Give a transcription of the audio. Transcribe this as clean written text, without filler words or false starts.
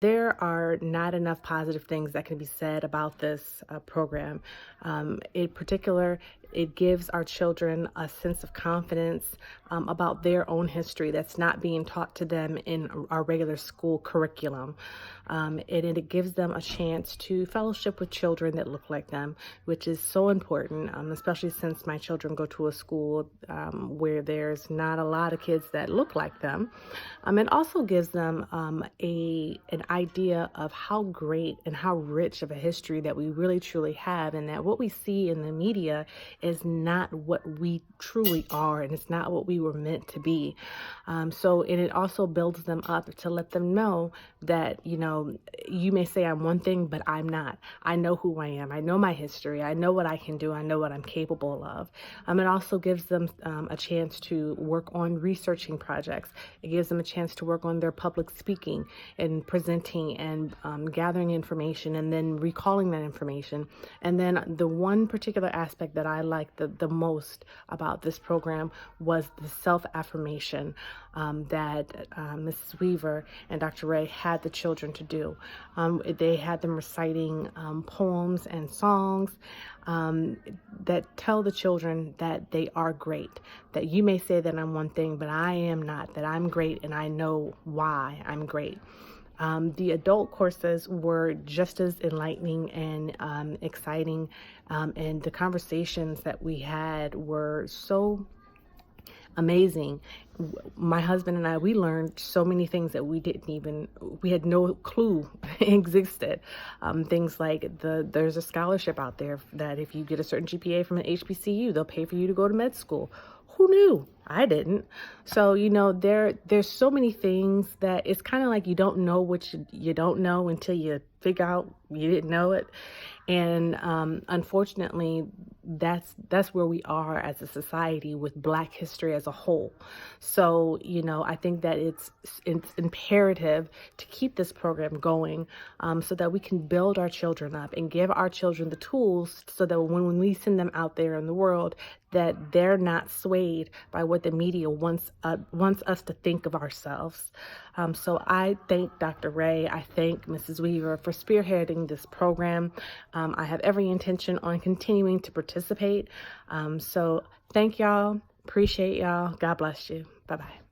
There are not enough positive things that can be said about this program. In particular, it gives our children a sense of confidence about their own history that's not being taught to them in our regular school curriculum. And it gives them a chance to fellowship with children that look like them, which is so important, especially since my children go to a school where there's not a lot of kids that look like them. It also gives them an idea of how great and how rich of a history that we really truly have, and that what we see in the media is not what we truly are, and it's not what we were meant to be. And it also builds them up to let them know that, you may say I'm one thing, but I'm not. I know who I am. I know my history. I know what I can do. I know what I'm capable of. It also gives them a chance to work on researching projects. It gives them a chance to work on their public speaking and presenting and gathering information and then recalling that information. And then the one particular aspect that I liked the most about this program was the self-affirmation that Mrs. Weaver and Dr. Ray had the children to do. They had them reciting poems and songs that tell the children that they are great, that you may say that I'm one thing, but I am not, that I'm great and I know why I'm great. The adult courses were just as enlightening and exciting, and the conversations that we had were so amazing. My husband and I, we learned so many things that we had no clue existed. Things like there's a scholarship out there that if you get a certain GPA from an HBCU, they'll pay for you to go to med school. Who knew? I didn't. So, there's so many things that it's kind of like you don't know what you don't know until you figure out you didn't know it. And unfortunately, that's where we are as a society with Black history as a whole. So, I think that it's imperative to keep this program going so that we can build our children up and give our children the tools so that when we send them out there in the world, that they're not swayed by what the media wants us to think of ourselves. So I thank Dr. Ray. I thank Mrs. Weaver for spearheading this program. I have every intention on continuing to participate. So thank y'all. Appreciate y'all. God bless you. Bye-bye.